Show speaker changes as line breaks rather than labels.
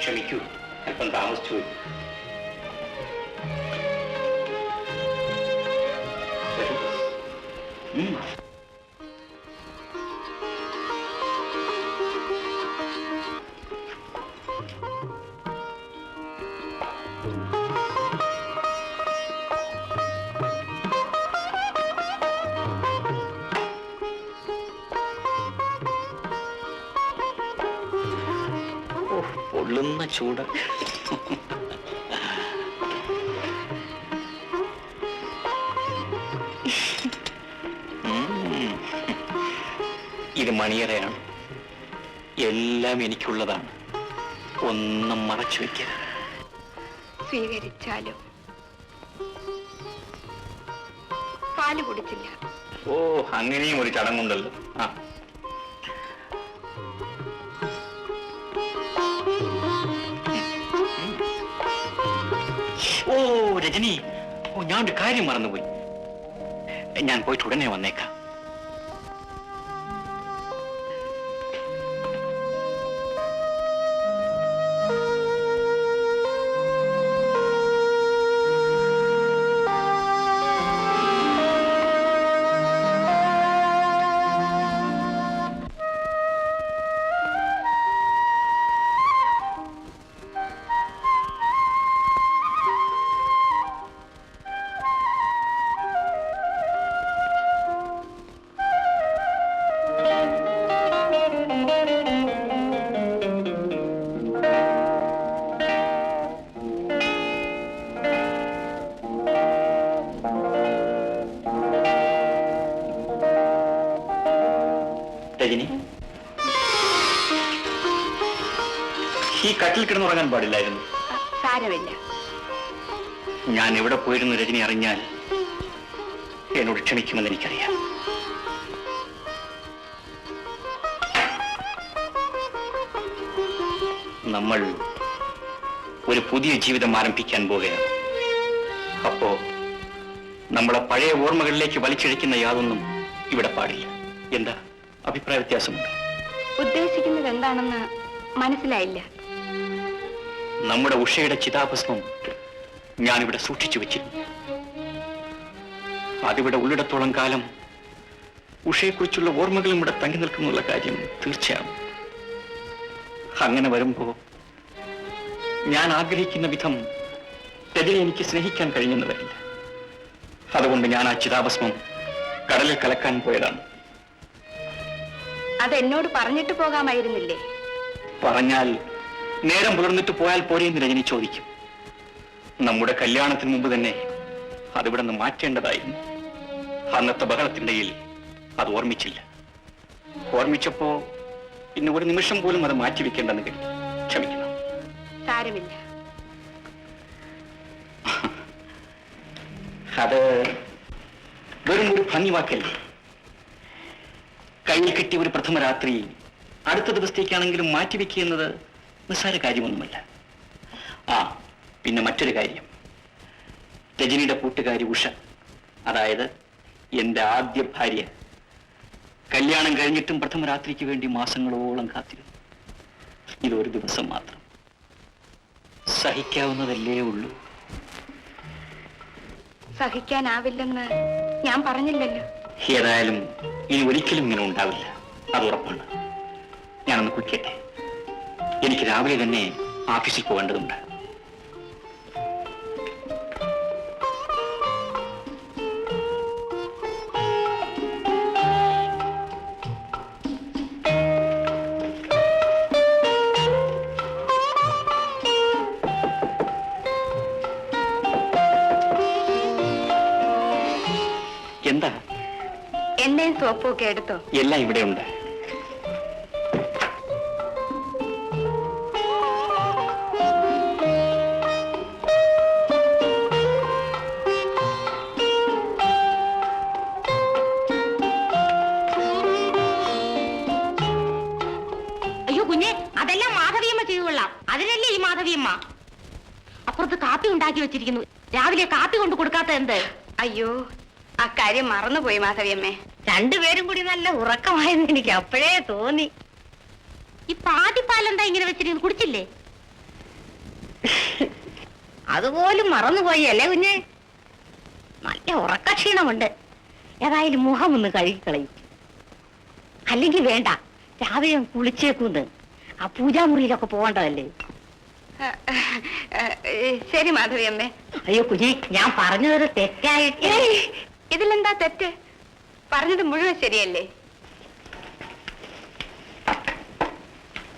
ക്ഷമിക്കൂ, അല്പം താമസിച്ചു പോയി. പൊള്ളുന്ന ചൂട്. ഇത് മണിയറയാണ്. എല്ലാം എനിക്കുള്ളതാണ്. ഒന്നും മറച്ചു വെക്കരുത്.
സ്വീകരിച്ചാലോ? പാല് കുടിച്ചില്ല.
ഓ, അങ്ങനെയും ഒരു ചടങ്ങുണ്ടല്ലോ. ആ, ഓ രജനി, ഓ ഞാൻ ഒരു കാര്യം മറന്നുപോയി. ഞാൻ പോയിട്ട് ഉടനെ വന്നേക്കാം. രജനി, ഈ കട്ടിൽ കിടന്നുറങ്ങാൻ പാടില്ലായിരുന്നു.
സാരമില്ല.
ഞാൻ എവിടെ പോയിരുന്നു രജനി അറിഞ്ഞാൽ എന്നോട് ക്ഷമിക്കുമെന്ന് എനിക്കറിയാം. നമ്മൾ ഒരു പുതിയ ജീവിതം ആരംഭിക്കാൻ പോവുകയാണ്. അപ്പോ നമ്മളെ പഴയ ഓർമ്മകളിലേക്ക് വലിച്ചിഴയ്ക്കുന്ന യാതൊന്നും ഇവിടെ പാടില്ല. എന്താ അഭിപ്രായ വ്യത്യാസമുണ്ട്?
ഉദ്ദേശിക്കുന്നത് എന്താണെന്ന് മനസ്സിലായില്ല.
നമ്മുടെ ഉഷയുടെ ചിതാഭസ്മം ഞാനിവിടെ സൂക്ഷിച്ചു വെച്ചിരുന്നു. അതിവിടെ ഉള്ളിടത്തോളം കാലം ഉഷയെക്കുറിച്ചുള്ള ഓർമ്മകളും ഇവിടെ തങ്ങി നിൽക്കുന്നുള്ള കാര്യം തീർച്ചയാണ്. അങ്ങനെ വരുമ്പോ ഞാൻ ആഗ്രഹിക്കുന്ന വിധം രജനി എനിക്ക് സ്നേഹിക്കാൻ കഴിഞ്ഞെന്ന് വരില്ല. അതുകൊണ്ട് ഞാൻ ആ ചിതാഭസ്മം കടലിൽ കലക്കാൻ പോയതാണ്.
അതെന്നോട് പറഞ്ഞിട്ട് പോകാമായിരുന്നില്ലേ?
പറഞ്ഞാൽ നേരം പുലർന്നിട്ട് പോയാൽ പോരെയെന്ന് രജനി ചോദിക്കും. നമ്മുടെ കല്യാണത്തിന് മുമ്പ് തന്നെ അതിവിടെ നിന്ന് മാറ്റേണ്ടതായിരുന്നു. അന്നത്തെ ബഹളത്തിനിടയിൽ അത് ഓർമ്മിച്ചില്ല. ഓർമ്മിച്ചപ്പോ ഇന്ന് ഒരു നിമിഷം പോലും അത് മാറ്റിവെക്കേണ്ടെന്ന് കരുതി. ക്ഷമിക്കണം.
സാരമില്ല.
അത് വെറും ഒരു ഭംഗി വാക്കല്ലേ. കയ്യിൽ കിട്ടിയ ഒരു പ്രഥമ രാത്രി അടുത്ത ദിവസത്തേക്കാണെങ്കിലും മാറ്റിവെക്കുക എന്നത് നിസ്സാര കാര്യമൊന്നുമല്ല. ആ, പിന്നെ മറ്റൊരു കാര്യം. രജനിയുടെ കൂട്ടുകാരി ഉഷ, അതായത് എന്റെ ആദ്യ ഭാര്യ, കല്യാണം കഴിഞ്ഞിട്ടും പ്രഥമ രാത്രിക്ക് വേണ്ടി മാസങ്ങളോളം കാത്തിരുന്നു. ഇതൊരു ദിവസം മാത്രം. സഹിക്കാവുന്നതല്ലേ ഉള്ളൂ.
സഹിക്കാനാവില്ലെന്ന് ഞാൻ പറഞ്ഞില്ലല്ലോ.
ഏതായാലും ഇനി ഒരിക്കലും ഇങ്ങനെ ഉണ്ടാവില്ല, അത് ഉറപ്പാണ്. ഞാനൊന്ന് കുളിക്കട്ടെ. എനിക്ക് രാവിലെ തന്നെ ഓഫീസിൽ പോകേണ്ടതുണ്ട്. എന്താ?
എണ്ണയും സോപ്പും ഒക്കെ എടുത്തോ?
എല്ലാം ഇവിടെ ഉണ്ട്.
അയ്യോ കുഞ്ഞെ, അതെല്ലാം മാധവിയമ്മ ചെയ്തുകൊള്ളാം. അതിനല്ലേ ഈ മാധവിയമ്മ. അപ്പുറത്ത് കാപ്പി ഉണ്ടാക്കി വെച്ചിരിക്കുന്നു. രാവിലെ കാപ്പി കൊണ്ട് കൊടുക്കാത്ത എന്ത്?
അയ്യോ, അക്കാര്യം മറന്നുപോയി മാധവിയമ്മേ.
രണ്ടുപേരും കൂടി നല്ല ഉറക്കമായെന്ന് എനിക്ക് അപ്പോഴേ തോന്നി. ഈ പാതിപ്പാലെന്താ ഇങ്ങനെ വെച്ചിരിക്കുന്നു? കുടിച്ചില്ലേ? അതുപോലും മറന്നുപോയി അല്ലേ കുഞ്ഞെ? നല്ല ഉറക്കക്ഷീണമുണ്ട്. ഏതായാലും മുഖം ഒന്ന് കഴുകിക്കളയും. അല്ലെങ്കിൽ വേണ്ട, രാവിലെ കുളിച്ചേക്കൂന്ന്. ആ പൂജാമുറിയിലൊക്കെ പോകേണ്ടതല്ലേ?
ശരി മാധവിയമ്മേ.
അയ്യോ കുഞ്ഞെ, ഞാൻ പറഞ്ഞതൊരു തെറ്റായിട്ട്.
ഇതിലെന്താ തെറ്റ്? പറഞ്ഞത് മുഴുവൻ ശരിയല്ലേ?